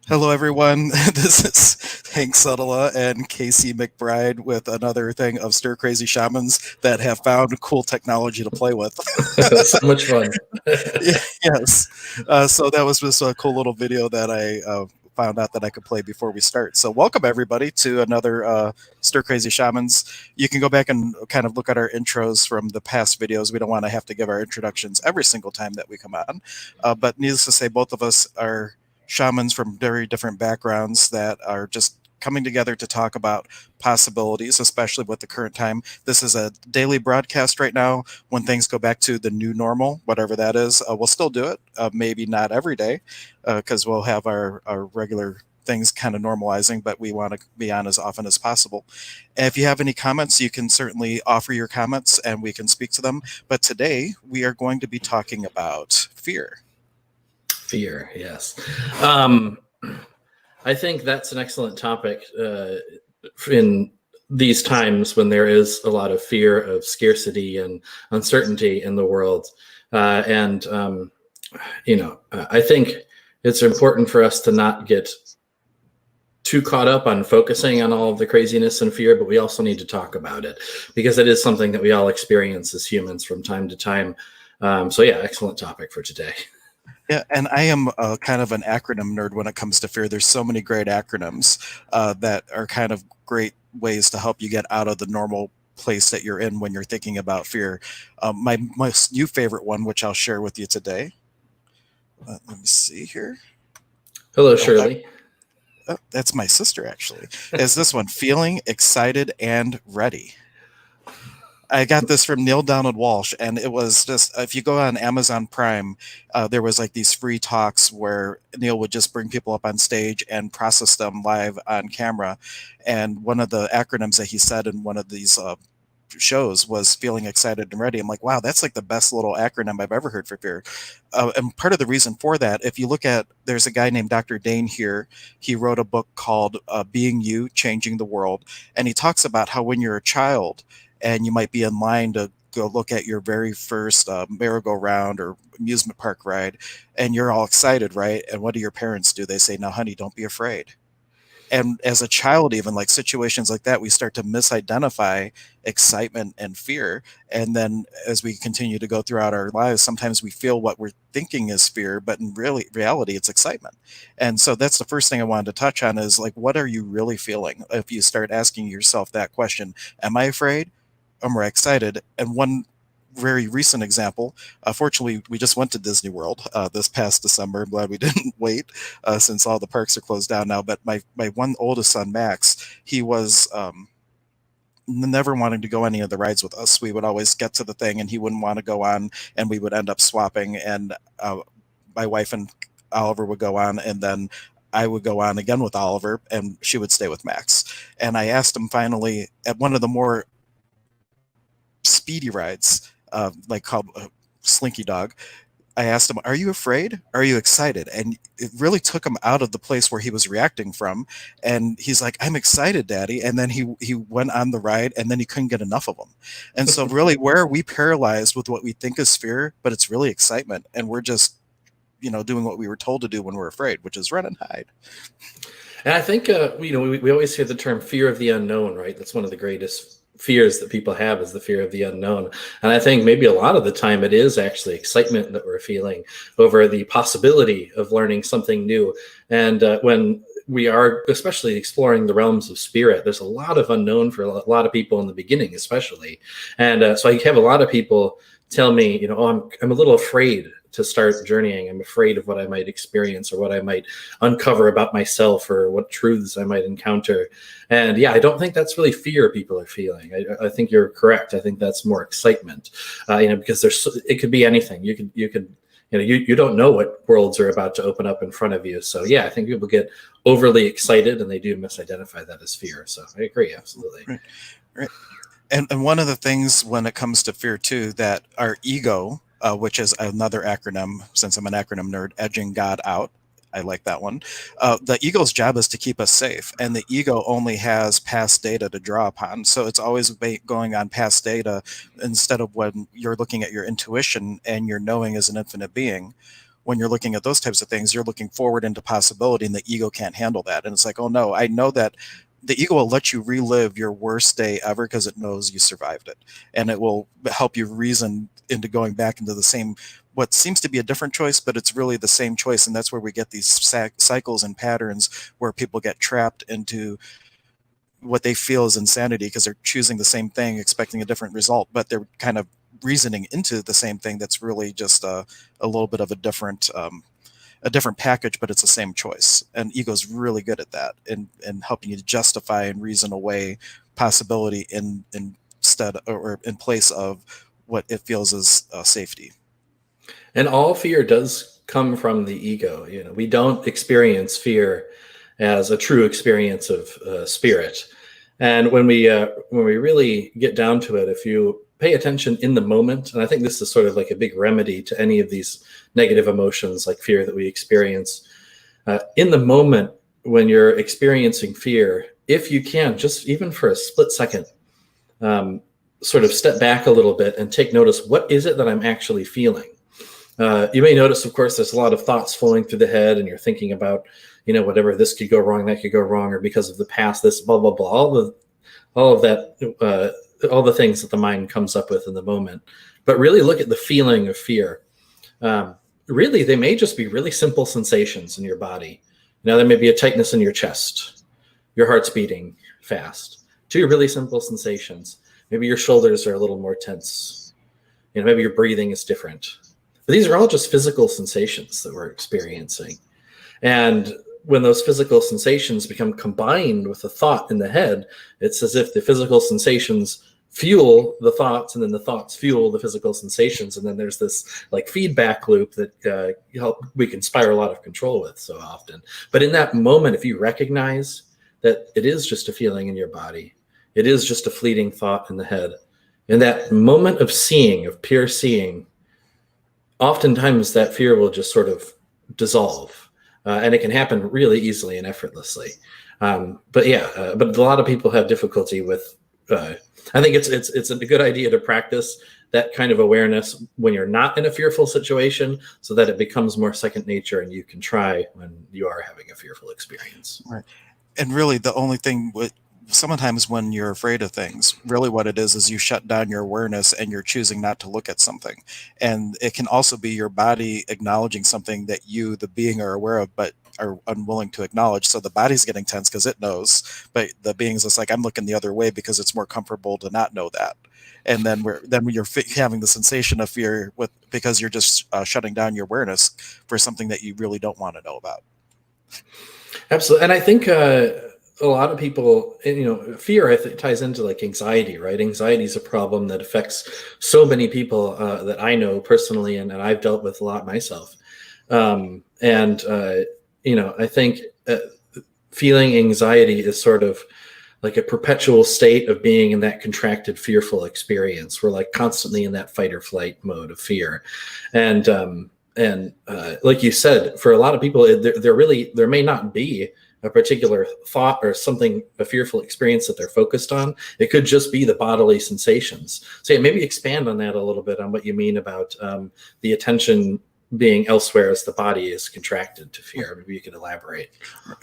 Hello, everyone. This is Hank Suttala and Casey McBride with another thing of Stir Crazy Shamans that have found cool technology to play with. So much fun. Yes. So that was just a cool little video that I found out that I could play before we start. So, welcome everybody to another Stir Crazy Shamans. You can go back and kind of look at our intros from the past videos. We don't want to have to give our introductions every single time that we come on. But needless to say, both of us are shamans from very different backgrounds that are just coming together to talk about possibilities, especially with the current time. This is a daily broadcast right now. When things go back to the new normal, whatever that is, we'll still do it. Maybe not every day, because we'll have our regular things kind of normalizing, but we want to be on as often as possible. And if you have any comments, you can certainly offer your comments and we can speak to them. But today we are going to be talking about fear. Fear, yes. Um, I think that's an excellent topic in these times when there is a lot of fear of scarcity and uncertainty in the world. And, I think it's important for us to not get too caught up on focusing on all of the craziness and fear, but we also need to talk about it because it is something that we all experience as humans from time to time. Yeah, excellent topic for today. Yeah, and I am kind of an acronym nerd when it comes to fear. There's so many great acronyms that are kind of great ways to help you get out of the normal place that you're in when you're thinking about fear. My most new favorite one, which I'll share with you today. Let me see here. Hello, Oh, Shirley. that's my sister actually. Is this one feeling excited and ready? I got this from Neil Donald Walsh, and it was just if you go on Amazon Prime, there was like these free talks where Neil would just bring people up on stage and process them live on camera. And one of the acronyms that he said in one of these shows was feeling excited and ready. I'm like, wow, that's like the best little acronym I've ever heard for fear. And part of the reason for that, if you look at, there's a guy named Dr. Dane here. He wrote a book called Being You, Changing the World. And he talks about how when you're a child and you might be in line to go look at your very first merry-go-round or amusement park ride, and you're all excited, right? And what do your parents do? They say, now, honey, don't be afraid. And as a child, even like situations like that, we start to misidentify excitement and fear. And then as we continue to go throughout our lives, sometimes we feel what we're thinking is fear, but in reality it's excitement. And so that's the first thing I wanted to touch on is like, what are you really feeling? If you start asking yourself that question, am I afraid? Am I excited? And one very recent example. Fortunately, we just went to Disney World this past December. I'm glad we didn't wait since all the parks are closed down now. But my one oldest son, Max, he was never wanting to go any of the rides with us. We would always get to the thing, and he wouldn't want to go on, and we would end up swapping. And my wife and Oliver would go on, and then I would go on again with Oliver, and she would stay with Max. And I asked him finally at one of the more speedy rides, like called Slinky Dog. I asked him, "Are you afraid? Are you excited?" And it really took him out of the place where he was reacting from. And he's like, "I'm excited, Daddy." And then he went on the ride, and then he couldn't get enough of them. And so, really, where are we paralyzed with what we think is fear, but it's really excitement, and we're just doing what we were told to do when we're afraid, which is run and hide. And I think, we always hear the term fear of the unknown, right? That's one of the greatest fears that people have is the fear of the unknown. And I think maybe a lot of the time it is actually excitement that we're feeling over the possibility of learning something new. And when we are especially exploring the realms of spirit, there's a lot of unknown for a lot of people in the beginning, especially. And so I have a lot of people tell me, oh, I'm a little afraid to start journeying. I'm afraid of what I might experience or what I might uncover about myself or what truths I might encounter. And yeah, I don't think that's really fear people are feeling. I think you're correct. I think that's more excitement, because it could be anything. You don't know what worlds are about to open up in front of you. So yeah, I think people get overly excited and they do misidentify that as fear. So I agree, absolutely. Right. Right. And one of the things when it comes to fear too, that our ego, which is another acronym, since I'm an acronym nerd, edging God out. I like that one. The ego's job is to keep us safe, and the ego only has past data to draw upon. So it's always going on past data instead of when you're looking at your intuition and your knowing as an infinite being. when you're looking at those types of things, you're looking forward into possibility, and the ego can't handle that. And it's like, oh no, I know that the ego will let you relive your worst day ever because it knows you survived it, and it will help you reason into going back into the same, what seems to be a different choice, but it's really the same choice. And that's where we get these cycles and patterns where people get trapped into what they feel is insanity because they're choosing the same thing expecting a different result, but they're kind of reasoning into the same thing that's really just a little bit of a different package, but it's the same choice. And ego's really good at that, and helping you to justify and reason away possibility instead or in place of what it feels is safety. And all fear does come from the ego. You know, we don't experience fear as a true experience of spirit. And when we really get down to it, if you pay attention in the moment, and I think this is sort of like a big remedy to any of these negative emotions like fear that we experience, in the moment when you're experiencing fear, if you can, just even for a split second, sort of step back a little bit and take notice, what is it that I'm actually feeling? You may notice, of course, there's a lot of thoughts flowing through the head, and you're thinking about, you know, whatever, this could go wrong, that could go wrong, or because of the past, this, blah, blah, blah, all of that, all the things that the mind comes up with in the moment. But really look at the feeling of fear. Really, they may just be really simple sensations in your body. Now, there may be a tightness in your chest, your heart's beating fast. Two really simple sensations. Maybe your shoulders are a little more tense. You know, maybe your breathing is different. But these are all just physical sensations that we're experiencing. And when those physical sensations become combined with the thought in the head, it's as if the physical sensations fuel the thoughts, and then the thoughts fuel the physical sensations. And then there's this like feedback loop that we can spiral out of control with so often. But in that moment, if you recognize that it is just a feeling in your body, it is just a fleeting thought in the head, in that moment of seeing, of pure seeing, oftentimes that fear will just sort of dissolve. And it can happen really easily and effortlessly. But a lot of people have difficulty with, I think it's a good idea to practice that kind of awareness when you're not in a fearful situation, so that it becomes more second nature and you can try when you are having a fearful experience. Right. And really the only thing with, sometimes when you're afraid of things, really what it is you shut down your awareness and you're choosing not to look at something. And it can also be your body acknowledging something that you, the being, are aware of, but are unwilling to acknowledge. So the body's getting tense because it knows, but the being's just like, I'm looking the other way because it's more comfortable to not know that. And then when you're having the sensation of fear with, because you're just shutting down your awareness for something that you really don't want to know about. Absolutely. And I think a lot of people, you know, fear, I think, ties into like anxiety, right? Anxiety is a problem that affects so many people that I know personally, and I've dealt with a lot myself. You know, I think feeling anxiety is sort of like a perpetual state of being in that contracted, fearful experience. We're like constantly in that fight or flight mode of fear. And like you said, for a lot of people, there may not be a particular thought or something, a fearful experience that they're focused on. It could just be the bodily sensations. So yeah, maybe expand on that a little bit, on what you mean about the attention being elsewhere as the body is contracted to fear. Maybe you could elaborate.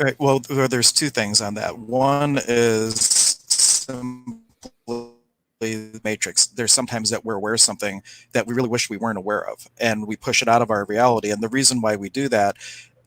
Right. Well, there's two things on that. One is simply the matrix. There's sometimes that we're aware of something that we really wish we weren't aware of, and we push it out of our reality. And the reason why we do that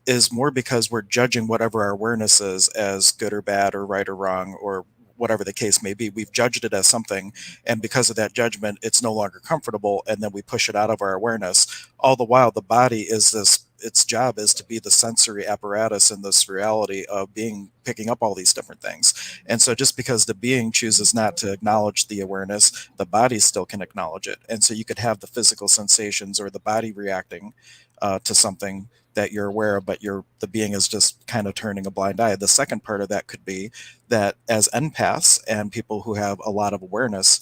is more because we're judging whatever our awareness is as good or bad or right or wrong or whatever the case may be. We've judged it as something, and because of that judgment, it's no longer comfortable, and then we push it out of our awareness. All the while, the body is this, its job is to be the sensory apparatus in this reality of being, picking up all these different things. And so just because the being chooses not to acknowledge the awareness, the body still can acknowledge it. And so you could have the physical sensations or the body reacting to something that you're aware of, but the being is just kind of turning a blind eye. The second part of that could be that as empaths and people who have a lot of awareness,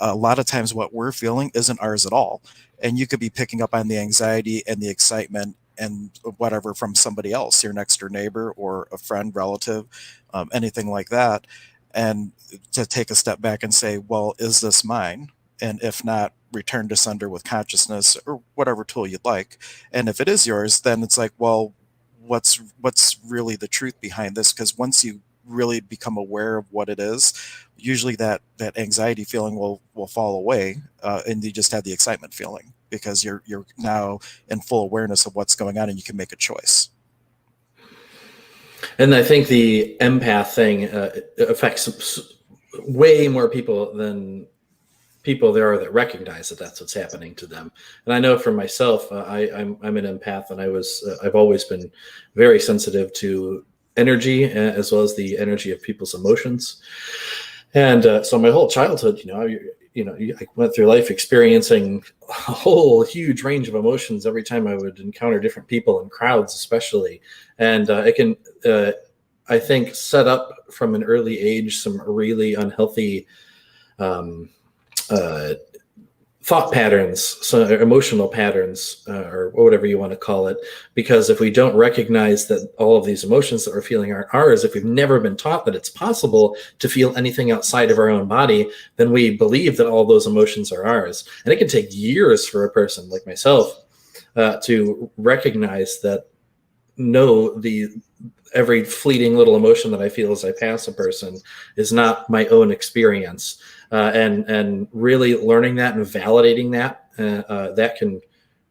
a lot of times what we're feeling isn't ours at all. And you could be picking up on the anxiety and the excitement and whatever from somebody else, your next door neighbor or a friend, relative, anything like that. And to take a step back and say, well, is this mine? And if not, return to sender with consciousness or whatever tool you'd like. And if it is yours, then it's like, well, what's really the truth behind this? Because once you really become aware of what it is, usually that anxiety feeling will fall away, and you just have the excitement feeling because you're now in full awareness of what's going on and you can make a choice. And I think the empath thing affects way more people than people there are that recognize that that's what's happening to them. And I know for myself, I'm an empath, and I've always been very sensitive to energy as well as the energy of people's emotions. And so my whole childhood, I went through life experiencing a whole huge range of emotions every time I would encounter different people in crowds, especially. And it can, I think, set up from an early age some really unhealthy um, uh, thought patterns, so emotional patterns, or whatever you want to call it. Because if we don't recognize that all of these emotions that we're feeling aren't ours, if we've never been taught that it's possible to feel anything outside of our own body, then we believe that all those emotions are ours. And it can take years for a person like myself to recognize that no, every fleeting little emotion that I feel as I pass a person is not my own experience. And really learning that and validating that, that can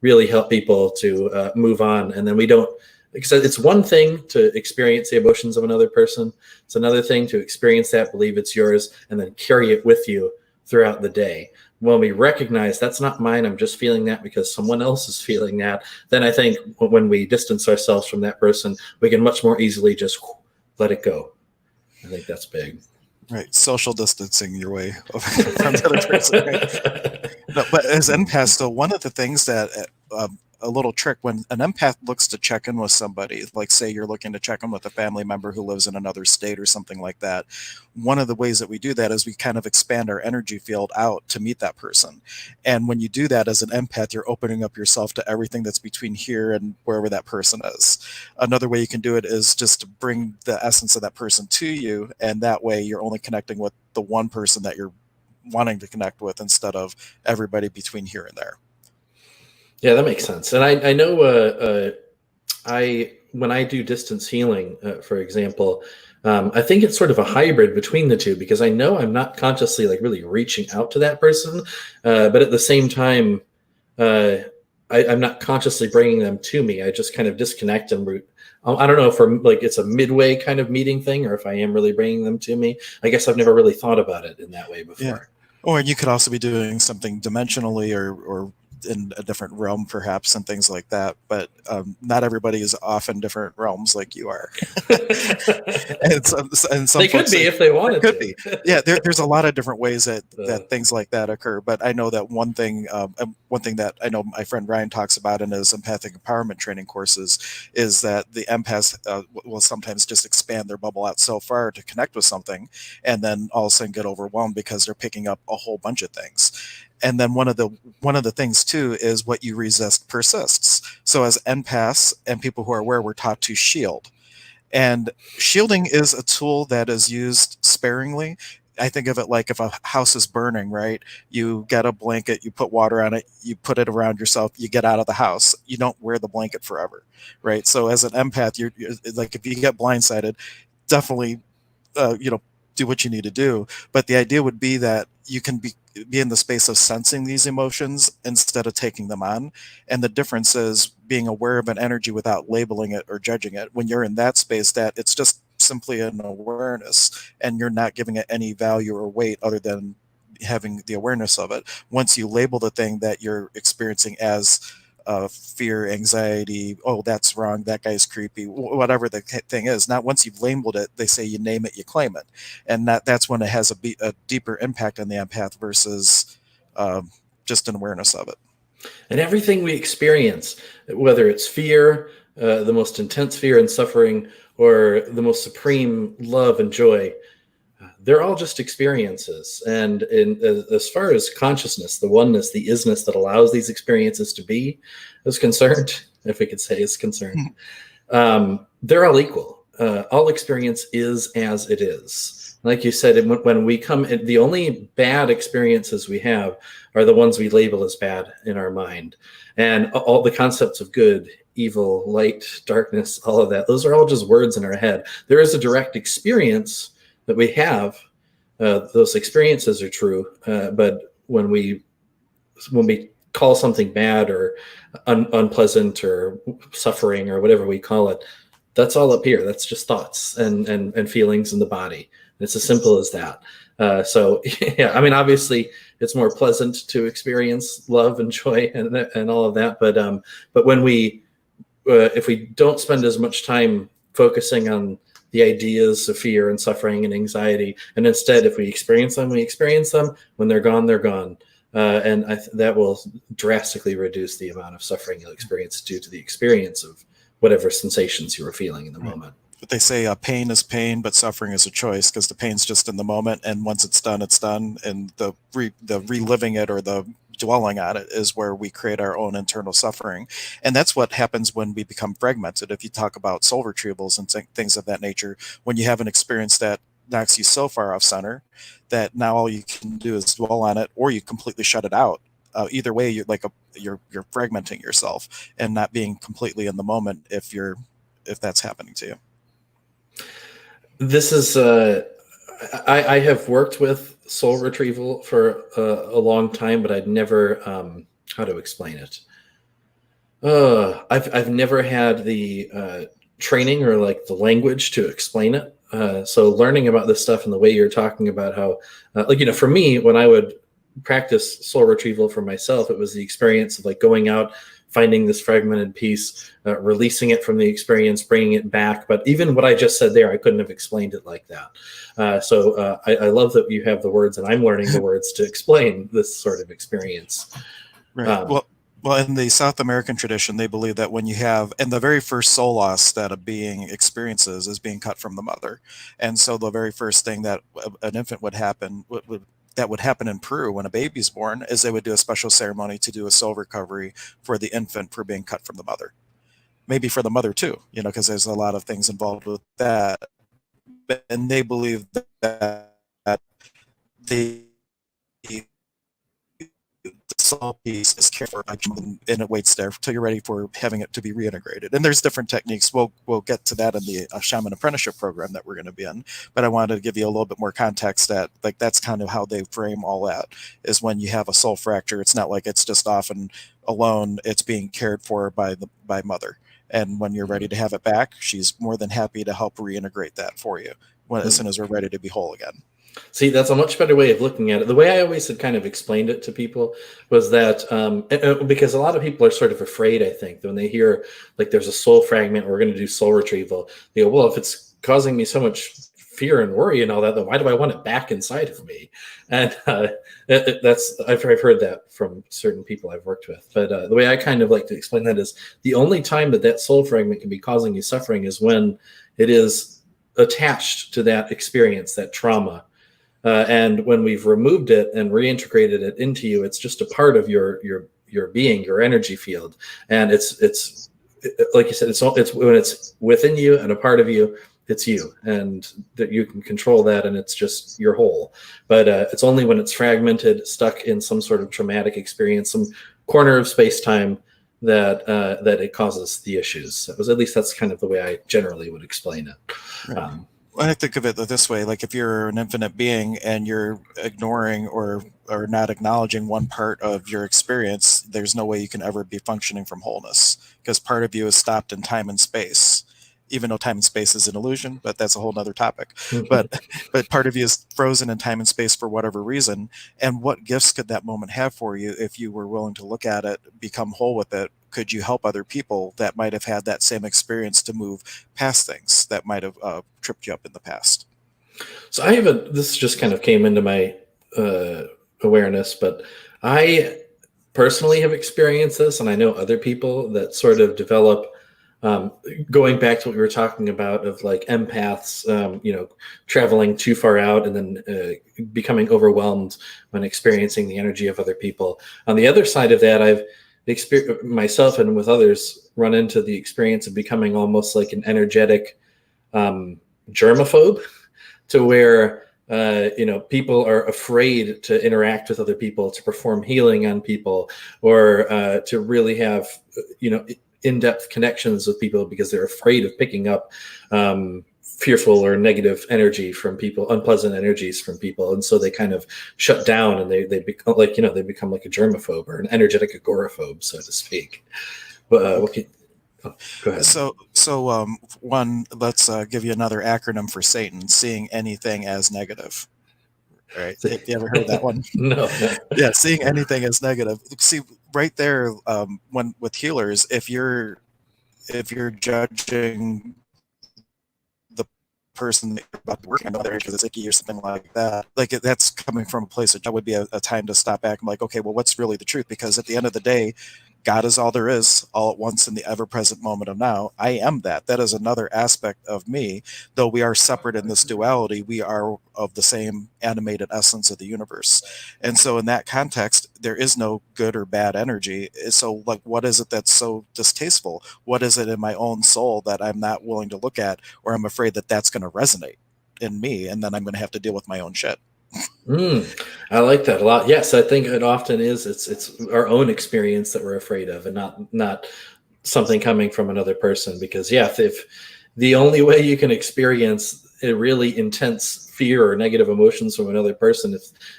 really help people to move on. And then we don't, because it's one thing to experience the emotions of another person. It's another thing to experience that, believe it's yours, and then carry it with you throughout the day. When we recognize that's not mine, I'm just feeling that because someone else is feeling that, then I think when we distance ourselves from that person, we can much more easily just let it go. I think that's big. Right, social distancing your way from the other person. Right? No, but as empaths, though, one of the things that a little trick when an empath looks to check in with somebody, like say you're looking to check in with a family member who lives in another state or something like that, one of the ways that we do that is we kind of expand our energy field out to meet that person. And when you do that as an empath, you're opening up yourself to everything that's between here and wherever that person is. Another way you can do it is just to bring the essence of that person to you, and that way you're only connecting with the one person that you're wanting to connect with instead of everybody between here and there. Yeah, that makes sense. And I know when I do distance healing, for example, I think it's sort of a hybrid between the two, because I know I'm not consciously like really reaching out to that person, but at the same time, uh, I'm not consciously bringing them to me. I just kind of disconnect and I don't know if like it's a midway kind of meeting thing, or if I am really bringing them to me. I guess I've never really thought about it in that way Yeah. before. Or you could also be doing something dimensionally or in a different realm, perhaps, and things like that. But not everybody is off in different realms like you are. And some They could folks be say, if they it wanted could be. to. Yeah, there's a lot of different ways that Uh, things like that occur. But I know that one thing that I know my friend Ryan talks about in his empathic empowerment training courses is that the empaths will sometimes just expand their bubble out so far to connect with something, and then all of a sudden get overwhelmed because they're picking up a whole bunch of things. And then one of the things too is what you resist persists. So as empaths and people who are aware, we're taught to shield. And shielding is a tool that is used sparingly. I think of it like if a house is burning, right? You get a blanket, you put water on it, you put it around yourself, you get out of the house. You don't wear the blanket forever, right? So as an empath, you're like if you get blindsided, definitely you know, do what you need to do. But the idea would be that you can be in the space of sensing these emotions instead of taking them on. And the difference is being aware of an energy without labeling it or judging it. When you're in that space, that it's just simply an awareness, and you're not giving it any value or weight other than having the awareness of it. Once you label the thing that you're experiencing as fear, anxiety, oh, that's wrong, that guy's creepy, whatever the thing is. Now, once you've labeled it, they say you name it, you claim it. And that's when it has a deeper impact on the empath versus um, just an awareness of it. And everything we experience, whether it's fear, the most intense fear and suffering, or the most supreme love and joy, they're all just experiences. And as far as consciousness, the oneness, the isness that allows these experiences to be is concerned, if we could say is concerned, they're all equal. All experience is as it is. Like you said, when we come, the only bad experiences we have are the ones we label as bad in our mind. And all the concepts of good, evil, light, darkness, all of that, those are all just words in our head. There is a direct experience that we have. Those experiences are true. But when we call something bad or unpleasant or suffering or whatever we call it, that's all up here. That's just thoughts and feelings in the body. It's as simple as that. So yeah, I mean, obviously it's more pleasant to experience love and joy and all of that. But when if we don't spend as much time focusing on the ideas of fear and suffering and anxiety, and instead, if we experience them, we experience them. When they're gone, they're gone. And that will drastically reduce the amount of suffering you'll experience due to the experience of whatever sensations you were feeling in the moment. But they say pain is pain, but suffering is a choice, because the pain's just in the moment, and once it's done, it's done. And the reliving it or the dwelling on it is where we create our own internal suffering. And that's what happens when we become fragmented. If you talk about soul retrievals and things of that nature, when you have an experience that knocks you so far off center that now all you can do is dwell on it, or you completely shut it out. Either way, you're fragmenting yourself and not being completely in the moment if that's happening to you. This is I have worked with soul retrieval for a long time, but I'd never how to explain it. I've never had the training or like the language to explain it. So learning about this stuff and the way you're talking about how, for me, when I would practice soul retrieval for myself, it was the experience of like going out, finding this fragmented piece, releasing it from the experience, bringing it back. But even what I just said there, I couldn't have explained it like that. So I love that you have the words, and I'm learning the words to explain this sort of experience. Right. Well, in the South American tradition, they believe that when you have, and the very first soul loss that a being experiences is being cut from the mother. And so the very first thing that an infant would happen, that would happen in Peru when a baby's born, is they would do a special ceremony to do a soul recovery for the infant for being cut from the mother. Maybe for the mother too, because there's a lot of things involved with that. And they believe that the soul piece is cared for and it waits there until you're ready for having it to be reintegrated. And there's different techniques. We'll get to that in the shaman apprenticeship program that we're going to be in. But I wanted to give you a little bit more context that that's kind of how they frame all that, is when you have a soul fracture, it's not like it's just off and alone. It's being cared for by mother. And when you're ready to have it back, she's more than happy to help reintegrate that for you as soon as we're ready to be whole again. See, that's a much better way of looking at it. The way I always had kind of explained it to people was that because a lot of people are sort of afraid, I think, when they hear like there's a soul fragment, we're going to do soul retrieval. They go, well, if it's causing me so much fear and worry and all that, then why do I want it back inside of me? And I've heard that from certain people I've worked with. But the way I kind of like to explain that is the only time that soul fragment can be causing you suffering is when it is attached to that experience, that trauma. And when we've removed it and reintegrated it into you, it's just a part of your being, your energy field. And it's like you said, it's when it's within you and a part of you, it's you, and that you can control that, and it's just your whole. But it's only when it's fragmented, stuck in some sort of traumatic experience, some corner of space-time, that it causes the issues. That's kind of the way I generally would explain it. Right. I think of it this way: like if you're an infinite being and you're ignoring or not acknowledging one part of your experience, there's no way you can ever be functioning from wholeness, because part of you is stopped in time and space. Even though time and space is an illusion, but that's a whole nother topic. But part of you is frozen in time and space for whatever reason. And what gifts could that moment have for you if you were willing to look at it, become whole with it? Could you help other people that might have had that same experience to move past things that might have tripped you up in the past? So this just kind of came into my awareness, but I personally have experienced this, and I know other people that sort of develop, going back to what we were talking about of like empaths, traveling too far out and then becoming overwhelmed when experiencing the energy of other people. On the other side of that, I've myself and with others run into the experience of becoming almost like an energetic germaphobe, to where people are afraid to interact with other people, to perform healing on people, or to really have, in-depth connections with people because they're afraid of picking up fearful or negative energy from people, unpleasant energies from people. And so they kind of shut down, and they become like, they become like a germaphobe or an energetic agoraphobe, so to speak. But Okay. go ahead. One, let's give you another acronym for Satan: seeing anything as negative. Right? Have you ever heard that one? No. Yeah, seeing anything as negative. See, right there, when with healers, if you're judging the person that you're about to work on because it's icky or something like that, like that's coming from a place that would be a time to stop back and like, okay, well, what's really the truth? Because at the end of the day, God is all there is, all at once in the ever-present moment of now. I am that. That is another aspect of me. Though we are separate in this duality, we are of the same animated essence of the universe. And so in that context, there is no good or bad energy. So like, what is it that's so distasteful? What is it in my own soul that I'm not willing to look at, or I'm afraid that that's going to resonate in me, and then I'm going to have to deal with my own shit? I like that a lot. Yes, I think it often is. It's our own experience that we're afraid of, and not something coming from another person. Because if the only way you can experience a really intense fear or negative emotions from another person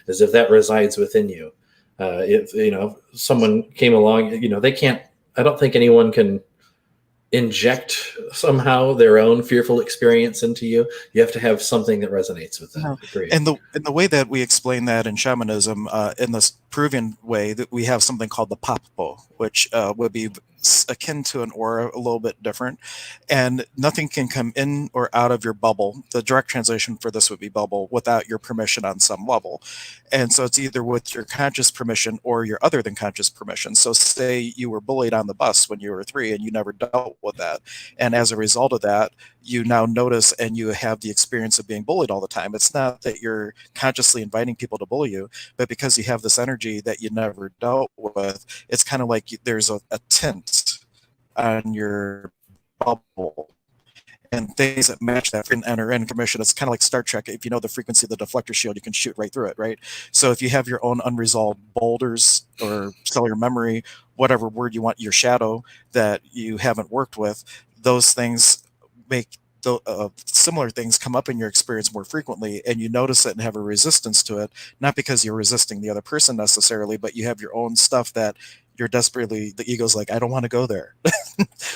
is if that resides within you. If someone came along, they can't. I don't think anyone can inject somehow their own fearful experience into you. You have to have something that resonates with that. No. Agreed. And the way that we explain that in shamanism, in this Peruvian way, that we have something called the papo, which would be akin to an aura, a little bit different, and nothing can come in or out of your bubble. The direct translation for this would be bubble without your permission on some level, and so it's either with your conscious permission or your other than conscious permission. So, say you were bullied on the bus when you were 3 and you never dealt with that, and as a result of that, you now notice and you have the experience of being bullied all the time. It's not that you're consciously inviting people to bully you, but because you have this energy that you never dealt with, it's kind of like there's a tint on your bubble, and things that match that can enter in commission. It's kind of like Star Trek. If you know the frequency of the deflector shield, you can shoot right through it, right? So if you have your own unresolved boulders or cellular memory, whatever word you want, your shadow that you haven't worked with, those things make similar things come up in your experience more frequently, and you notice it and have a resistance to it, not because you're resisting the other person necessarily, but you have your own stuff that you're desperately, the ego's like, I don't want to go there.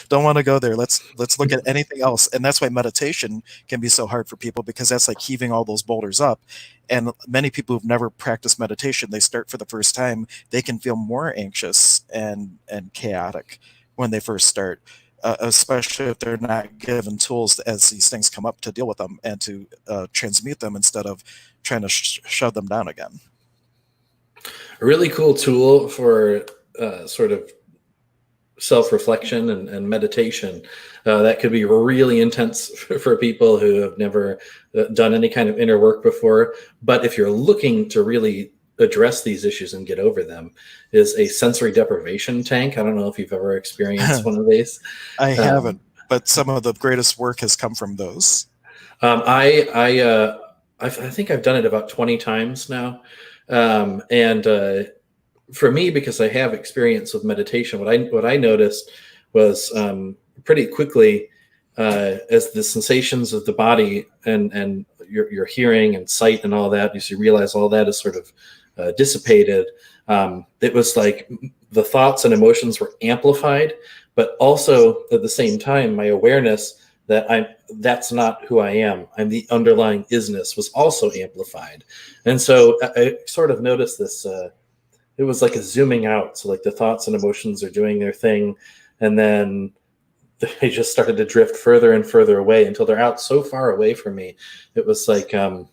Don't want to go there. Let's look at anything else. And that's why meditation can be so hard for people, because that's like heaving all those boulders up. And many people who've never practiced meditation, they start for the first time, they can feel more anxious and chaotic when they first start, especially if they're not given tools as these things come up to deal with them and to transmute them instead of trying to shove them down again. A really cool tool for sort of self-reflection and meditation that could be really intense for people who have never done any kind of inner work before. But if you're looking to really address these issues and get over them, is a sensory deprivation tank. I don't know if you've ever experienced one of these. I haven't, but some of the greatest work has come from those. I think I've done it about 20 times now. And for me, because I have experience with meditation, what I noticed was pretty quickly, as the sensations of the body and your hearing and sight and all that, as you realize all that is sort of dissipated, it was like the thoughts and emotions were amplified, but also at the same time, my awareness that that's not who I am. I'm the underlying isness was also amplified. And so I sort of noticed this, it was like a zooming out. So like the thoughts and emotions are doing their thing, and then they just started to drift further and further away until they're out so far away from me. It was like, I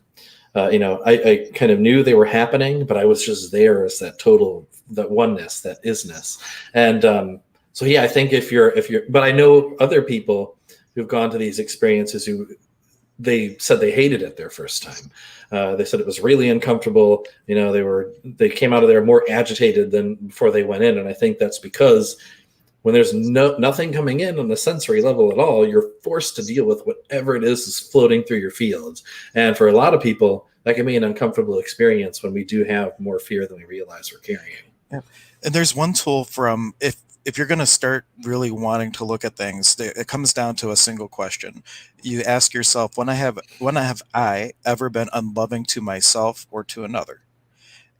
kind of knew they were happening, but I was just there as that oneness, that isness. And so, yeah, I think if you're, but I know other people who've gone to these experiences who they said they hated it their first time. They said it was really uncomfortable. They came out of there more agitated than before they went in. And I think that's because when there's nothing coming in on the sensory level at all, you're forced to deal with whatever it is floating through your fields. And for a lot of people, that can be an uncomfortable experience when we do have more fear than we realize we're carrying. Yeah. And there's one tool from if you're going to start really wanting to look at things, it comes down to a single question. You ask yourself, when have I ever been unloving to myself or to another?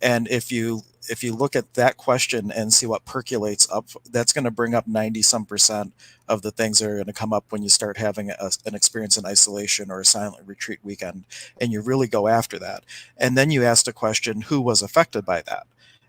And if you look at that question and see what percolates up, that's going to bring up 90 some percent of the things that are going to come up when you start having an experience in isolation or a silent retreat weekend, and you really go after that. And then you ask the question, who was affected by that?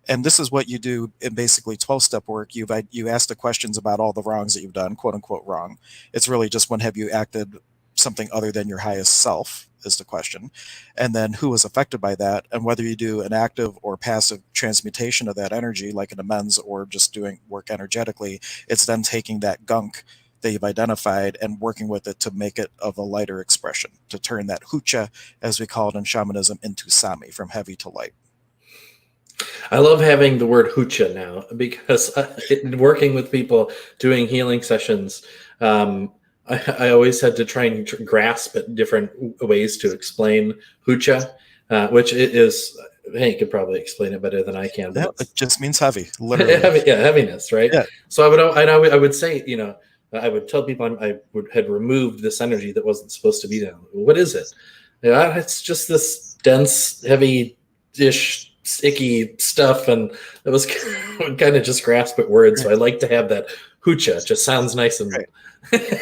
And this is what you do in basically 12-step work. You ask the questions about all the wrongs that you've done, quote unquote wrong. It's really just, when have you acted something other than your highest self, is the question. And then who was affected by that, and whether you do an active or passive transmutation of that energy, like an amends or just doing work energetically. It's then taking that gunk that you've identified and working with it to make it of a lighter expression, to turn that hucha, as we call it in shamanism, into sami, from heavy to light. I love having the word hucha now because working with people doing healing sessions, I always had to try and grasp at different ways to explain hucha, which is, hey, you could probably explain it better than I can. But Yeah, it just means heavy, literally. heaviness, right? Yeah. So I would say, I would tell people had removed this energy that wasn't supposed to be there. What is it? Yeah, it's just this dense, heavy-ish, sticky stuff, and it was kind of just grasp at words. So I like to have that hucha. It just sounds nice and. Right.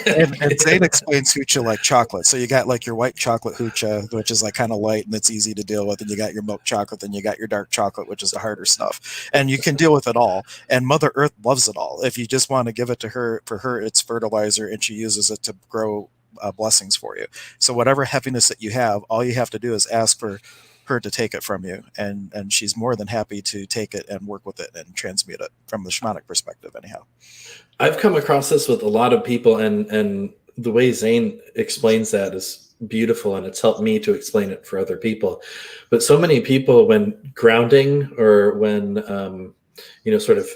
And Zane explains hucha like chocolate. So you got like your white chocolate hucha, which is like kind of light and it's easy to deal with, and you got your milk chocolate, and you got your dark chocolate, which is the harder stuff. And you can deal with it all. And Mother Earth loves it all. If you just want to give it to her, for her, it's fertilizer, and she uses it to grow blessings for you. So whatever heaviness that you have, all you have to do is ask for her to take it from you, and she's more than happy to take it and work with it and transmute it from the shamanic perspective, anyhow. I've come across this with a lot of people, and the way Zane explains that is beautiful, and it's helped me to explain it for other people. But so many people, when grounding or when sort of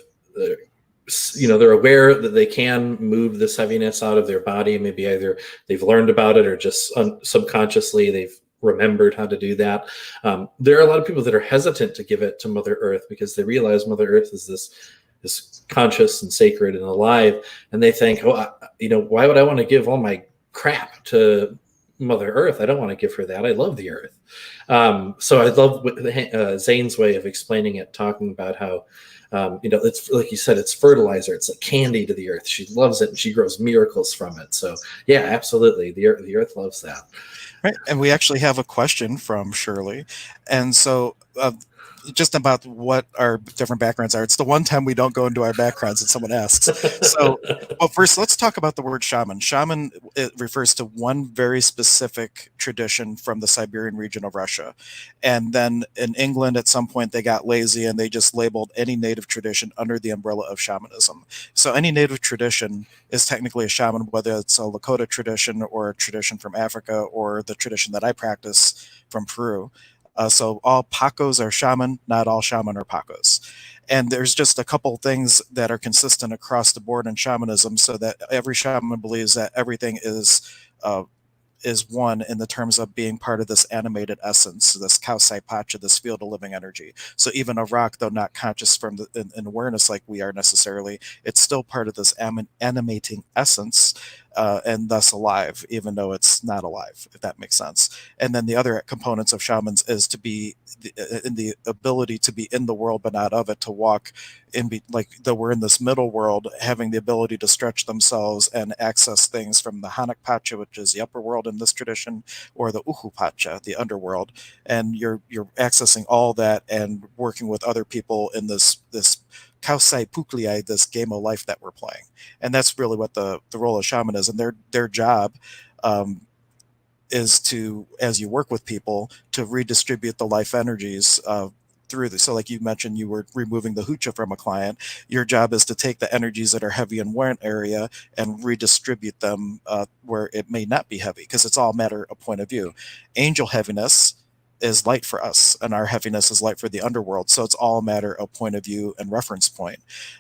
they're aware that they can move this heaviness out of their body. Maybe either they've learned about it or just subconsciously they've remembered how to do that. There are a lot of people that are hesitant to give it to Mother Earth because they realize Mother Earth is this conscious and sacred and alive, and they think, why would I want to give all my crap to Mother Earth? I don't want to give her that. I love the Earth. So I love Zane's way of explaining it, talking about how it's like you said, it's fertilizer. It's like candy to the earth. She loves it, and she grows miracles from it. So yeah, absolutely, the earth loves that. Right. And we actually have a question from Shirley. And so, just about what our different backgrounds are. It's the one time we don't go into our backgrounds and someone asks. So, well, first, let's talk about the word shaman. Shaman, it refers to one very specific tradition from the Siberian region of Russia. And then in England, at some point, they got lazy and they just labeled any native tradition under the umbrella of shamanism. So any native tradition is technically a shaman, whether it's a Lakota tradition or a tradition from Africa or the tradition that I practice from Peru. So all Pacos are shaman, not all shaman are Pacos. And there's just a couple things that are consistent across the board in shamanism, so that every shaman believes that everything is one in the terms of being part of this animated essence, this Kausai Pacha, this field of living energy. So even a rock, though not conscious from in awareness like we are necessarily, it's still part of this animating essence, and thus alive, even though it's not alive, if that makes sense. And then the other components of shamans is to be in the ability to be in the world but not of it, to walk like that we're in this middle world, having the ability to stretch themselves and access things from the Hanak Pacha, which is the upper world in this tradition, or the Uhu Pacha, the underworld. And you're accessing all that and working with other people in this Kausai Pukliai, this game of life that we're playing. And that's really what the role of shaman is. And their job is to, as you work with people, to redistribute the life energies through this. So like you mentioned, you were removing the hucha from a client. Your job is to take the energies that are heavy in one area and redistribute them where it may not be heavy, because it's all a matter of point of view. Angel heaviness is light for us, and our heaviness is light for the underworld. So it's all a matter of point of view and reference point.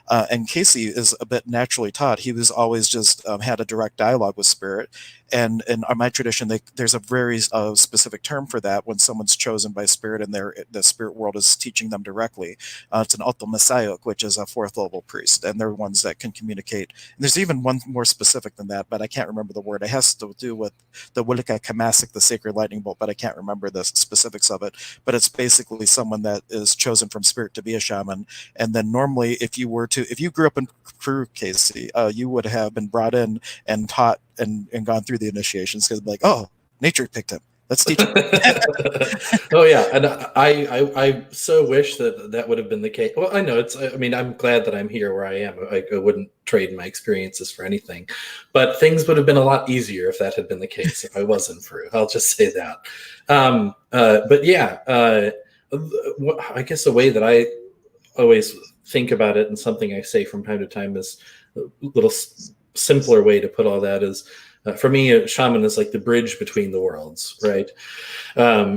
And Casey is a bit naturally taught. He was always just had a direct dialogue with spirit. And in my tradition, there's a very specific term for that when someone's chosen by spirit and the spirit world is teaching them directly. It's an Altomasayok, which is a fourth level priest, and they're ones that can communicate. And there's even one more specific than that, but I can't remember the word. It has to do with the Wilika Kamasik, the sacred lightning bolt, but I can't remember the specifics of it. But it's basically someone that is chosen from spirit to be a shaman. And then normally, if you grew up in Peru, Casey, you would have been brought in and taught and gone through the initiations, because like, oh, nature picked him. Let's teach him. Oh yeah, and I so wish that would have been the case. Well, I know it's. I mean, I'm glad that I'm here where I am. I wouldn't trade my experiences for anything, but things would have been a lot easier if that had been the case. If I was in Peru, I'll just say that. But yeah, I guess the way that I always think about it, and something I say from time to time, is a little simpler way to put all that is, for me, a shaman is like the bridge between the worlds, right?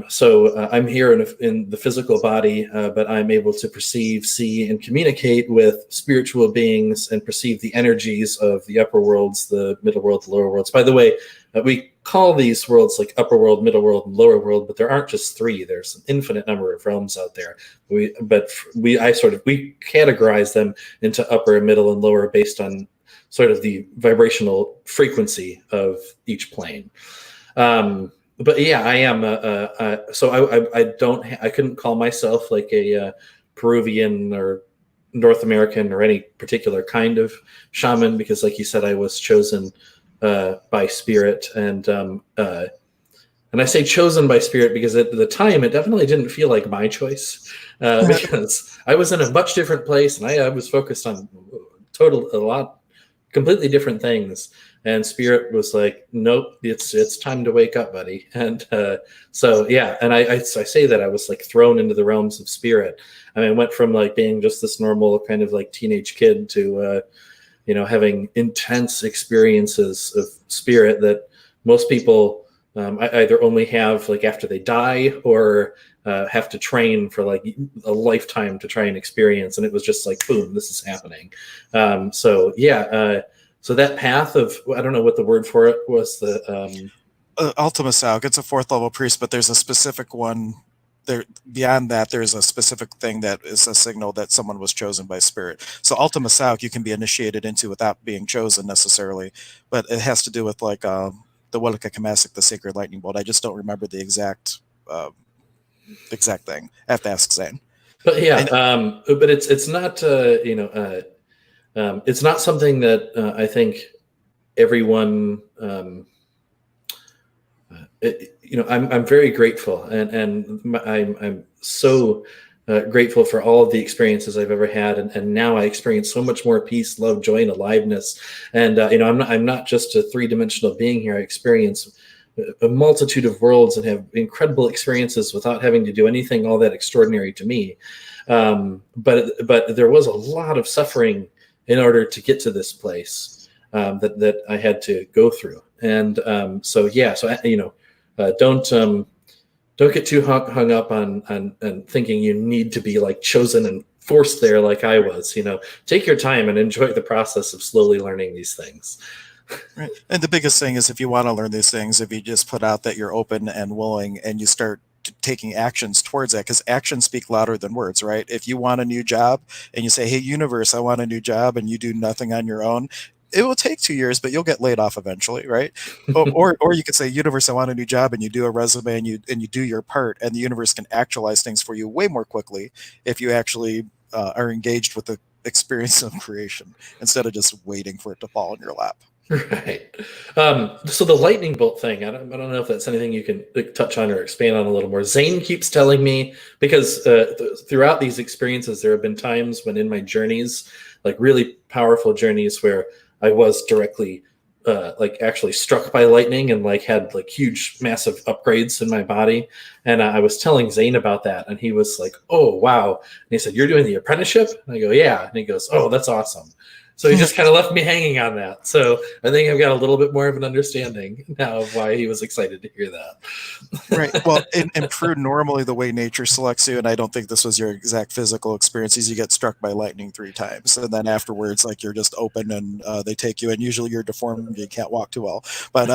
So I'm here in the physical body, but I'm able to perceive, see, and communicate with spiritual beings and perceive the energies of the upper worlds, the middle world, the lower worlds. By the way, we call these worlds like upper world, middle world, and lower world, but there aren't just three. There's an infinite number of realms out there. We categorize them into upper, middle, and lower based on sort of the vibrational frequency of each plane. But yeah, I am. So I couldn't call myself like a Peruvian or North American or any particular kind of shaman, because, like you said, I was chosen by spirit, and I say chosen by spirit because at the time it definitely didn't feel like my choice, because I was in a much different place and I was focused on completely different things, and spirit was like, nope, it's time to wake up, buddy. And so yeah, and I say that I was like thrown into the realms of spirit. I mean, I went from like being just this normal kind of like teenage kid to having intense experiences of spirit that most people either only have like after they die, or have to train for like a lifetime to try and experience. And it was just like, boom, this is happening. So yeah, so that path of, I don't know what the word for it was, the Ultima Sauk, it's a fourth level priest, but there's a specific one there. Beyond that, there's a specific thing that is a signal that someone was chosen by spirit. So Ultima Sauk you can be initiated into without being chosen necessarily, but it has to do with like the Welika Kamasik, the sacred lightning bolt. I just don't remember the exact thing. I have to ask Zane. But yeah, but it's not it's not something that I think everyone. I'm very grateful, and I'm so grateful for all of the experiences I've ever had, and now I experience so much more peace, love, joy, and aliveness. And I'm not just a three-dimensional being here. I experience a multitude of worlds and have incredible experiences without having to do anything all that extraordinary to me. But there was a lot of suffering in order to get to this place that I had to go through. And so don't get too hung up on thinking you need to be like chosen and forced there like I was. Take your time and enjoy the process of slowly learning these things. Right. And the biggest thing is, if you want to learn these things, if you just put out that you're open and willing, and you start taking actions towards that, because actions speak louder than words, right? If you want a new job and you say, hey, universe, I want a new job, and you do nothing on your own, it will take 2 years, but you'll get laid off eventually, right? or you could say, universe, I want a new job, and you do a resume, and you do your part, and the universe can actualize things for you way more quickly if you actually are engaged with the experience of creation instead of just waiting for it to fall in your lap. Right. So the lightning bolt thing, I don't know if that's anything you can touch on or expand on a little more. Zane keeps telling me, because throughout these experiences, there have been times when in my journeys, like really powerful journeys, where I was directly like actually struck by lightning and like had like huge, massive upgrades in my body. And I was telling Zane about that, and he was like, oh, wow. And he said, you're doing the apprenticeship? And I go, yeah. And he goes, oh, that's awesome. So he just kind of left me hanging on that. So I think I've got a little bit more of an understanding now of why he was excited to hear that. Right. Well, in Peru, normally the way nature selects you, and I don't think this was your exact physical experience, is you get struck by lightning 3 times, and then afterwards, like you're just open, and they take you, and usually you're deformed, you can't walk too well. But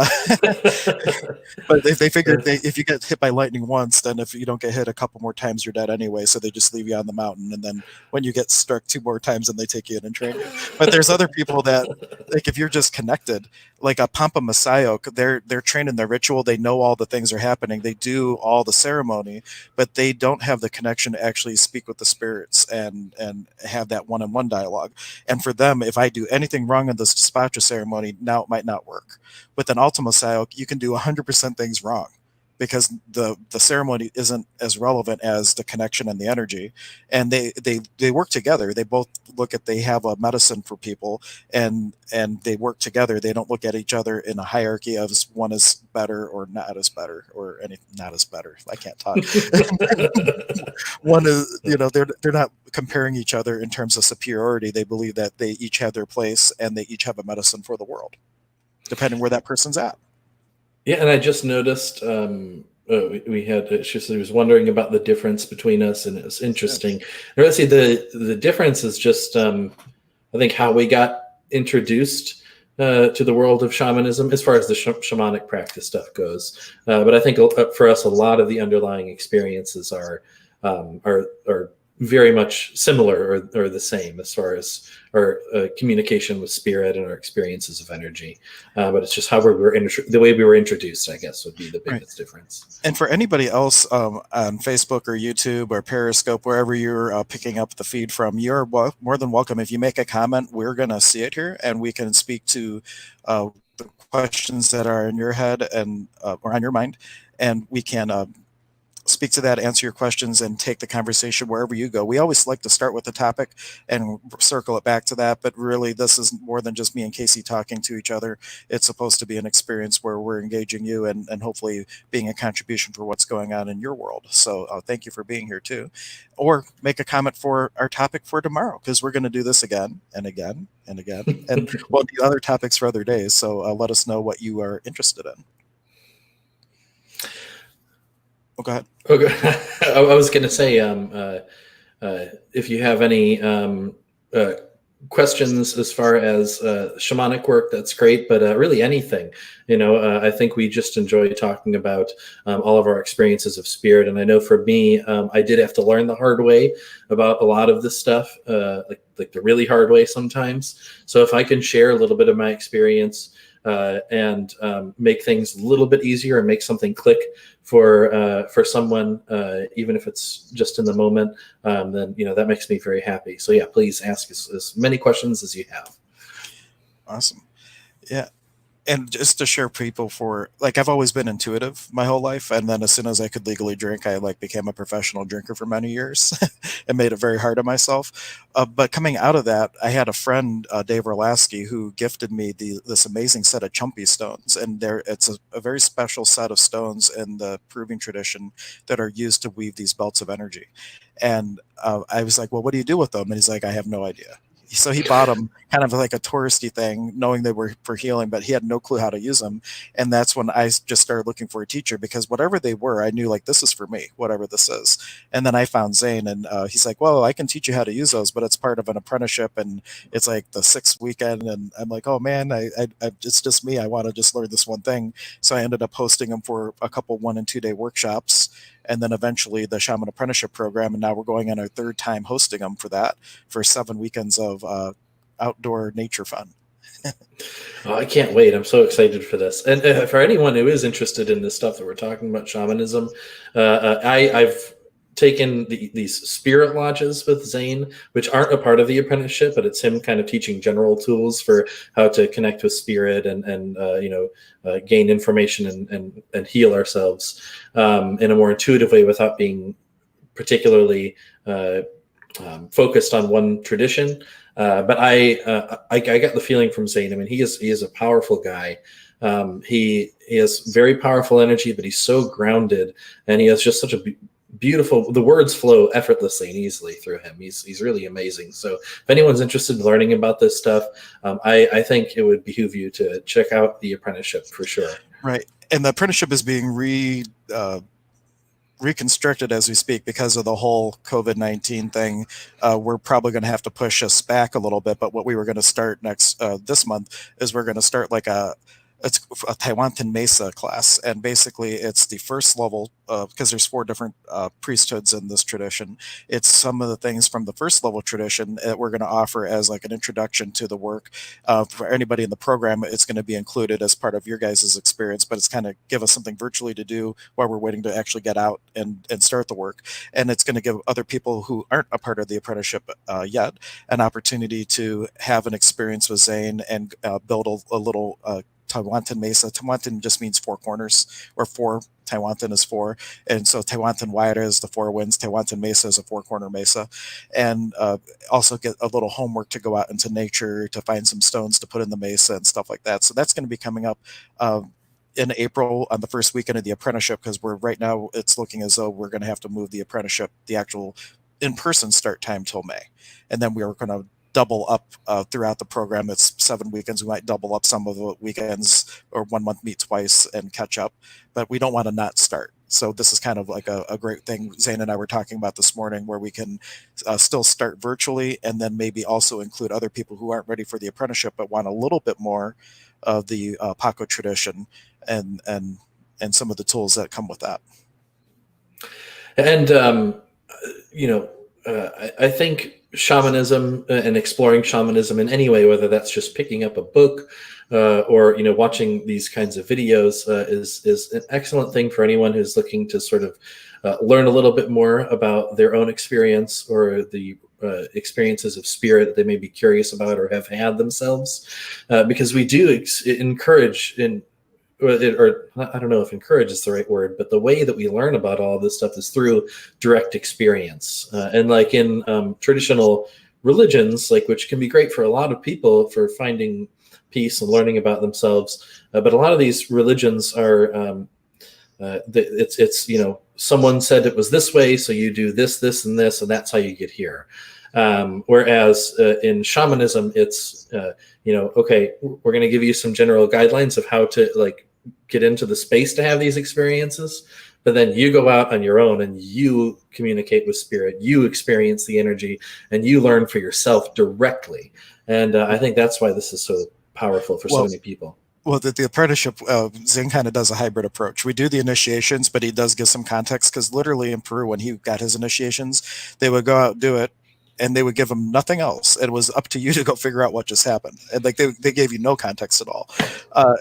but they figured if you get hit by lightning once, then if you don't get hit a couple more times, you're dead anyway. So they just leave you on the mountain, and then when you get struck 2 more times, then they take you in and train you. But there's other people that, like, if you're just connected, like a Pampa Masayo, they're trained in their ritual. They know all the things are happening. They do all the ceremony, but they don't have the connection to actually speak with the spirits and have that one-on-one dialogue. And for them, if I do anything wrong in this despacho ceremony, now it might not work. With an Alta Masayo, you can do 100% things wrong because the ceremony isn't as relevant as the connection and the energy, and they work together. They both they have a medicine for people, and they work together. They don't look at each other in a hierarchy of one is better or not as better or any not as better. I can't talk. One is, they're not comparing each other in terms of superiority. They believe that they each have their place and they each have a medicine for the world, depending where that person's at. Yeah, and I just noticed we had she was wondering about the difference between us, and it was interesting. And let's see, the difference is just I think how we got introduced to the world of shamanism as far as the shamanic practice stuff goes. But I think for us, a lot of the underlying experiences are very much similar or the same as far as our communication with spirit and our experiences of energy. But it's just how the way we were introduced, I guess, would be the biggest difference. And for anybody else on Facebook or YouTube or Periscope, wherever you're picking up the feed from, you're more than welcome. If you make a comment, we're going to see it here, and we can speak to the questions that are in your head and or on your mind, and we can speak to that, answer your questions, and take the conversation wherever you go. We always like to start with the topic and circle it back to that, but really this is more than just me and Casey talking to each other. It's supposed to be an experience where we're engaging you and hopefully being a contribution for what's going on in your world. So thank you for being here too. Or make a comment for our topic for tomorrow, because we're going to do this again and again and again. And we'll do other topics for other days. So let us know what you are interested in. Oh, go ahead. Okay. I was going to say, if you have any questions as far as shamanic work, that's great. But really anything, I think we just enjoy talking about all of our experiences of spirit. And I know for me, I did have to learn the hard way about a lot of this stuff, like the really hard way sometimes. So if I can share a little bit of my experience and make things a little bit easier and make something click for someone, even if it's just in the moment, then that makes me very happy. So yeah, please ask as many questions as you have. Awesome. Yeah. And just to share people I've always been intuitive my whole life. And then as soon as I could legally drink, I became a professional drinker for many years and made it very hard on myself. But coming out of that, I had a friend, Dave Orlasky, who gifted me this amazing set of chumpy stones. And it's a very special set of stones in the Peruvian tradition that are used to weave these belts of energy. And I was like, well, what do you do with them? And he's like, I have no idea. So he bought them kind of like a touristy thing, knowing they were for healing, but he had no clue how to use them. And that's when I just started looking for a teacher, because whatever they were, I knew this is for me, whatever this is. And then I found Zane, and he's like, well, I can teach you how to use those, but it's part of an apprenticeship, and it's like the 6th weekend. And I'm like, oh man, it's just me. I want to just learn this one thing. So I ended up hosting them for a couple 1 and 2 day workshops, and then eventually the Shaman Apprenticeship Program. And now we're going on our 3rd time hosting them for 7 weekends of outdoor nature fun. Oh, I can't wait. I'm so excited for this. And for anyone who is interested in this stuff that we're talking about, shamanism, I've taken these spirit lodges with Zane, which aren't a part of the apprenticeship, but it's him kind of teaching general tools for how to connect with spirit and gain information and heal ourselves in a more intuitive way without being particularly focused on one tradition. But I got the feeling from Zane. I mean, he is a powerful guy. He has very powerful energy, but he's so grounded, and he has just such a beautiful. The words flow effortlessly and easily through him. He's really amazing. So if anyone's interested in learning about this stuff, I think it would behoove you to check out the apprenticeship for sure. Right. And the apprenticeship is being reconstructed as we speak because of the whole COVID-19 thing. We're probably going to have to push us back a little bit. But what we were going to start next this month is we're going to start like it's a Taiwantan Mesa class, and basically it's the first level because there's four different priesthoods in this tradition. It's some of the things from the first level tradition that we're going to offer as like an introduction to the work. For anybody in the program, it's going to be included as part of your guys' experience, but it's kind of give us something virtually to do while we're waiting to actually get out and start the work. And it's going to give other people who aren't a part of the apprenticeship yet an opportunity to have an experience with Zane and build a little Taiwantan Mesa. Taiwantan just means four corners, or four. Taiwantan is four. And so Taiwantan Waira is the four winds. Taiwantan Mesa is a four corner mesa. And also get a little homework to go out into nature to find some stones to put in the mesa and stuff like that. So that's going to be coming up in April on the first weekend of the apprenticeship, because we're right now it's looking as though we're going to have to move the apprenticeship, the actual in-person start time, till May. And then we are going to double up throughout the program. It's 7 weekends. We might double up some of the weekends, or 1 month meet twice and catch up, but we don't want to not start. So this is kind of like a great thing Zane and I were talking about this morning, where we can still start virtually and then maybe also include other people who aren't ready for the apprenticeship but want a little bit more of the Paco tradition and some of the tools that come with that. And I think shamanism and exploring shamanism in any way, whether that's just picking up a book or watching these kinds of videos, is an excellent thing for anyone who's looking to sort of learn a little bit more about their own experience, or the experiences of spirit that they may be curious about or have had themselves, because we do encourage or I don't know if encourage is the right word, but the way that we learn about all this stuff is through direct experience. And like in traditional religions, like, which can be great for a lot of people for finding peace and learning about themselves. But a lot of these religions are, it's someone said it was this way, so you do this, this, and this, and that's how you get here. Whereas in shamanism, it's, okay, we're going to give you some general guidelines of how to get into the space to have these experiences, but then you go out on your own and you communicate with spirit, you experience the energy, and you learn for yourself directly. And I think that's why this is so powerful for so many people. Well, the apprenticeship, Zing kind of does a hybrid approach. We do the initiations, but he does give some context, because literally in Peru, when he got his initiations, they would go out and do it, and they would give him nothing else. It was up to you to go figure out what just happened. And they gave you no context at all.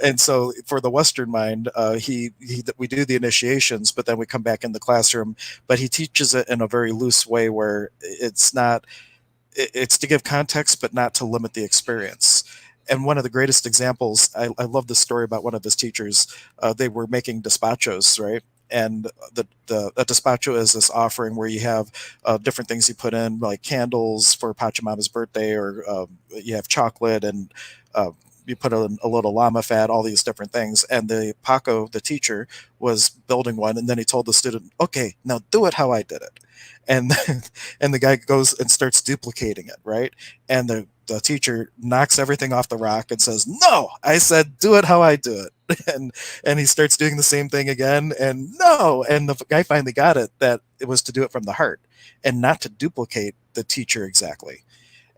And so for the Western mind, we do the initiations, but then we come back in the classroom, but he teaches it in a very loose way, where it's to give context, but not to limit the experience. And one of the greatest examples, I love this story about one of his teachers. They were making despachos, right? And a despacho is this offering where you have different things you put in, like candles for Pachamama's birthday, or you have chocolate, and you put in a little llama fat, all these different things. And the Paco, the teacher, was building one, and then he told the student, "Okay, now do it how I did it." And and the guy goes and starts duplicating it, right? And the teacher knocks everything off the rock and says, "No, I said do it how I do it." And he starts doing the same thing again, and no, and the guy finally got it, that it was to do it from the heart and not to duplicate the teacher exactly.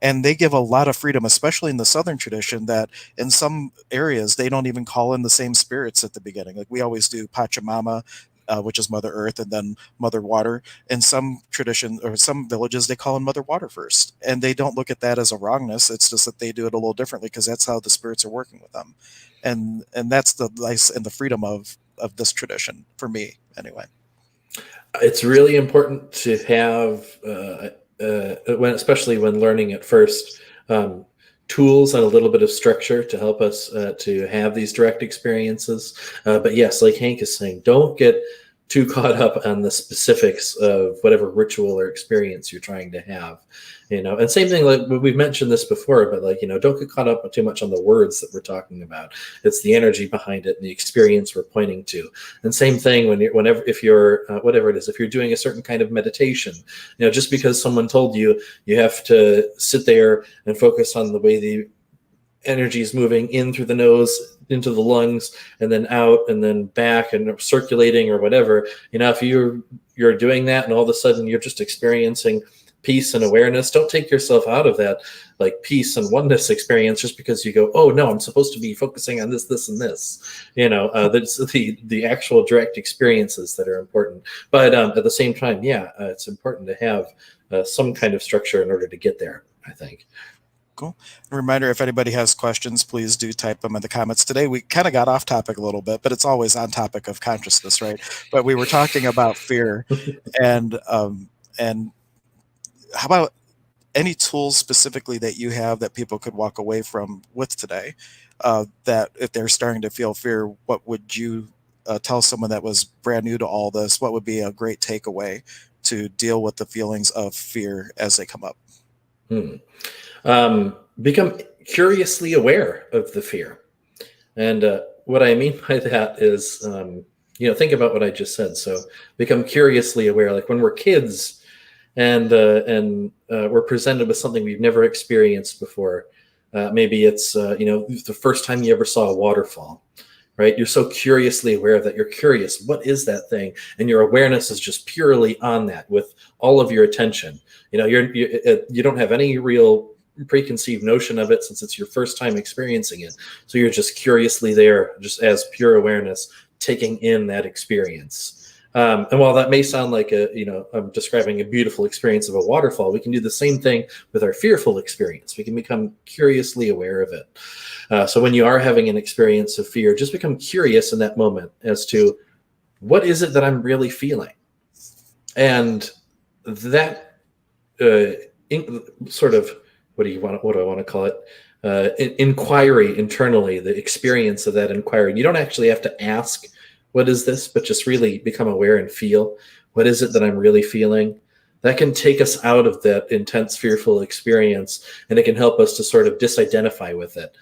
And they give a lot of freedom, especially in the Southern tradition, that in some areas they don't even call in the same spirits at the beginning. Like we always do Pachamama, which is Mother Earth, and then Mother Water. In some tradition or some villages, they call in Mother Water first, and they don't look at that as a wrongness. It's just that they do it a little differently, because that's how the spirits are working with them, and that's the nice and the freedom of this tradition for me, anyway. It's really important to have, especially when learning at first, tools and a little bit of structure to help us to have these direct experiences. But yes, like Hank is saying, don't get too caught up on the specifics of whatever ritual or experience you're trying to have. And same thing, like we've mentioned this before, but like, don't get caught up too much on the words that we're talking about. It's the energy behind it and the experience we're pointing to. And same thing if you're whatever it is, if you're doing a certain kind of meditation, just because someone told you have to sit there and focus on the way the energy is moving in through the nose into the lungs and then out and then back and circulating or whatever, if you're doing that and all of a sudden you're just experiencing peace and awareness, don't take yourself out of that like peace and oneness experience just because you go, oh no, I'm supposed to be focusing on this and this. That's the actual direct experiences that are important. But at the same time, it's important to have some kind of structure in order to get there, I think. Cool. A reminder, if anybody has questions, please do type them in the comments. Today, we kind of got off topic a little bit, but it's always on topic of consciousness, right? But we were talking about fear, and how about any tools specifically that you have that people could walk away from with today? That if they're starting to feel fear, what would you tell someone that was brand new to all this? What would be a great takeaway to deal with the feelings of fear as they come up? Become curiously aware of the fear. And what I mean by that is, think about what I just said. So become curiously aware. Like when we're kids and we're presented with something we've never experienced before. Maybe it's, the first time you ever saw a waterfall, right? You're so curiously aware of that. You're curious, what is that thing? And your awareness is just purely on that with all of your attention. You don't have any real preconceived notion of it since it's your first time experiencing it. So you're just curiously there, just as pure awareness, taking in that experience. And while that may sound like I'm describing a beautiful experience of a waterfall, we can do the same thing with our fearful experience. We can become curiously aware of it. So when you are having an experience of fear, just become curious in that moment as to what is it that I'm really feeling? And that sort of, what do I want to call it? Inquiry internally, the experience of that inquiry. You don't actually have to ask, what is this? But just really become aware and feel, what is it that I'm really feeling? That can take us out of that intense, fearful experience, and it can help us to sort of disidentify with it.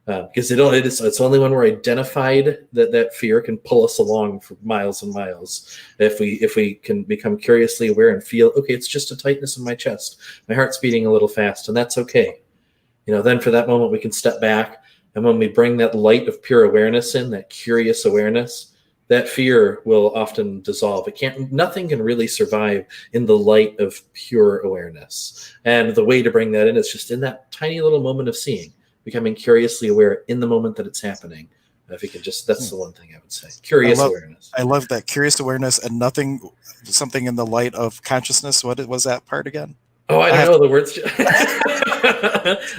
Because it's only when we're identified that fear can pull us along for miles and miles. If we can become curiously aware and feel, okay, it's just a tightness in my chest, my heart's beating a little fast, and that's okay. Then for that moment we can step back, and when we bring that light of pure awareness in, that curious awareness, that fear will often dissolve. Nothing can really survive in the light of pure awareness. And the way to bring that in is just in that tiny little moment of seeing, becoming curiously aware in the moment that it's happening. If you could that's the one thing I would say. Curious awareness. I love that. Curious awareness and something in the light of consciousness. What was that part again? Oh, I don't know the words.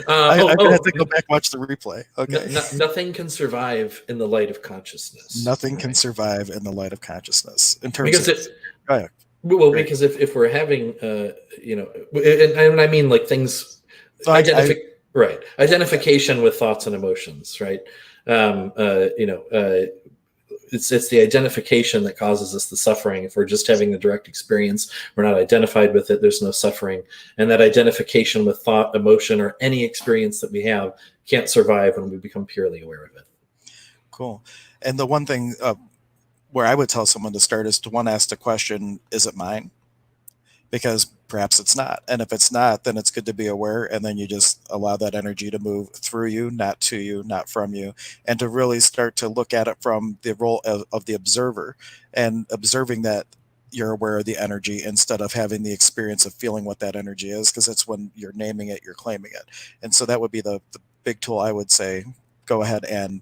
I'm going to have to go back and watch the replay. Okay. Nothing can survive in the light of consciousness. Nothing can survive in the light of consciousness. In terms because if we're having, and I mean like things, identification with thoughts and emotions, right? It's the identification that causes us the suffering. If we're just having the direct experience, we're not identified with it, there's no suffering. And that identification with thought, emotion, or any experience that we have can't survive when we become purely aware of it. Cool. And the one thing where I would tell someone to start is to ask the question, is it mine? Because perhaps it's not. And if it's not, then it's good to be aware. And then you just allow that energy to move through you, not to you, not from you. And to really start to look at it from the role of the observer, and observing that you're aware of the energy instead of having the experience of feeling what that energy is, because that's when you're naming it, you're claiming it. And so that would be the big tool I would say. Go ahead and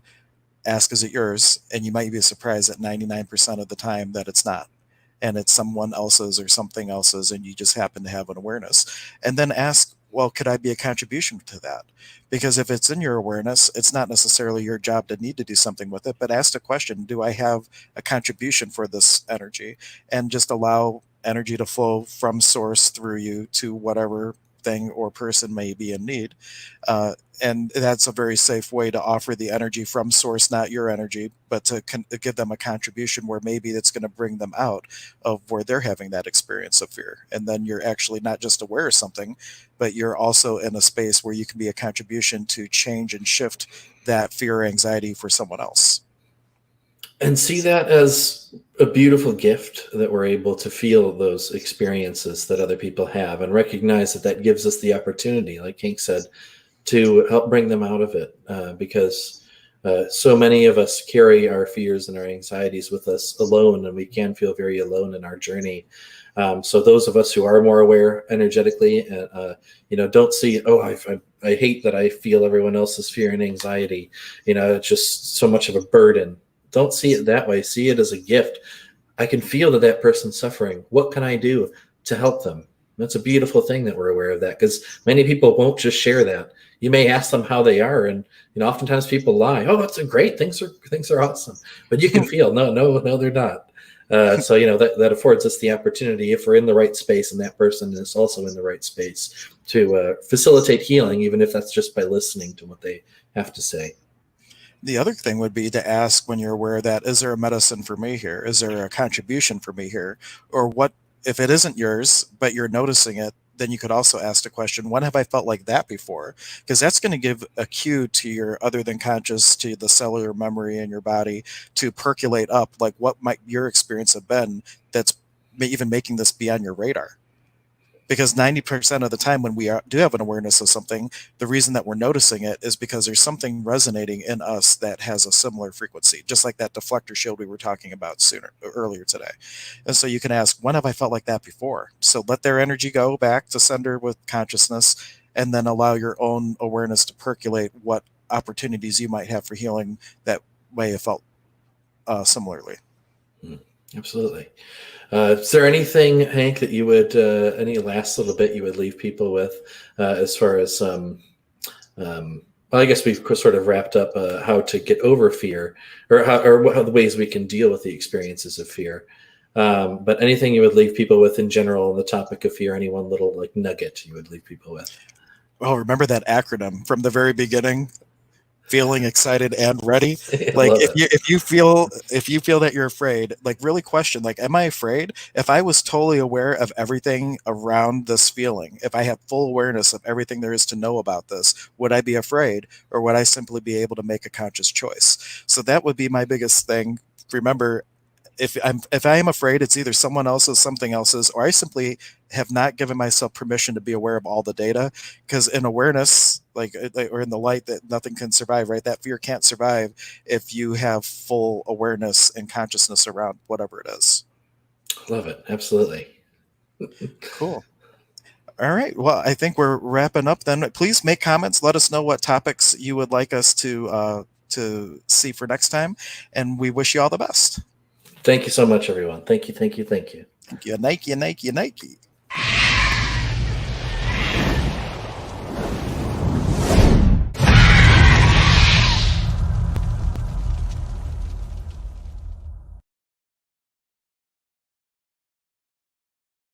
ask, is it yours? And you might be surprised at 99% of the time that it's not. And it's someone else's or something else's, and you just happen to have an awareness. And then ask, well, could I be a contribution to that? Because if it's in your awareness, it's not necessarily your job to need to do something with it, but ask the question, do I have a contribution for this energy? And just allow energy to flow from source through you to whatever thing or person may be in need. And that's a very safe way to offer the energy from source, not your energy, but to give them a contribution where maybe it's going to bring them out of where they're having that experience of fear. And then you're actually not just aware of something, but you're also in a space where you can be a contribution to change and shift that fear or anxiety for someone else. And see that as a beautiful gift that we're able to feel those experiences that other people have, and recognize that that gives us the opportunity, like Hank said, to help bring them out of it, because so many of us carry our fears and our anxieties with us alone, and we can feel very alone in our journey. So those of us who are more aware energetically, don't see, oh, I hate that I feel everyone else's fear and anxiety. It's just so much of a burden. Don't see it that way. See it as a gift. I can feel that person's suffering. What can I do to help them? That's a beautiful thing that we're aware of that, because many people won't just share that. You may ask them how they are, and oftentimes people lie. Oh, that's a great. Things are awesome, but you can feel no, they're not. So that affords us the opportunity, if we're in the right space and that person is also in the right space, to facilitate healing, even if that's just by listening to what they have to say. The other thing would be to ask, when you're aware, that is there a medicine for me here? Is there a contribution for me here? Or what if it isn't yours, but you're noticing it? Then you could also ask the question, when have I felt like that before? Because that's going to give a cue to your other than conscious, to the cellular memory in your body, to percolate up, like what might your experience have been that's even making this be on your radar. Because 90% of the time when do have an awareness of something, the reason that we're noticing it is because there's something resonating in us that has a similar frequency, just like that deflector shield we were talking about earlier today. And so you can ask, when have I felt like that before? So let their energy go back to sender with consciousness, and then allow your own awareness to percolate what opportunities you might have for healing that may have felt similarly. Absolutely. Is there anything, Hank, that you would, any last little bit you would leave people with, as far as, well, I guess we've sort of wrapped up how to get over fear, or how the ways we can deal with the experiences of fear. But anything you would leave people with in general on the topic of fear, any one little like nugget you would leave people with? Well, remember that acronym from the very beginning: feeling excited and ready. I Like love if you feel that you're afraid, like really question, like, am I afraid? If I was totally aware of everything around this feeling, if I have full awareness of everything there is to know about this, would I be afraid, or would I simply be able to make a conscious choice? So that would be my biggest thing. Remember, if I am afraid, it's either someone else's, something else's, or I simply have not given myself permission to be aware of all the data. Because in awareness, or in the light, that nothing can survive, right? That fear can't survive if you have full awareness and consciousness around whatever it is. Love it. Absolutely. Cool. All right. Well, I think we're wrapping up then. Please make comments. Let us know what topics you would like us to see for next time, and we wish you all the best. Thank you so much, everyone. Thank you. Thank you. Thank you. Thank you. Nike, Nike, Nike.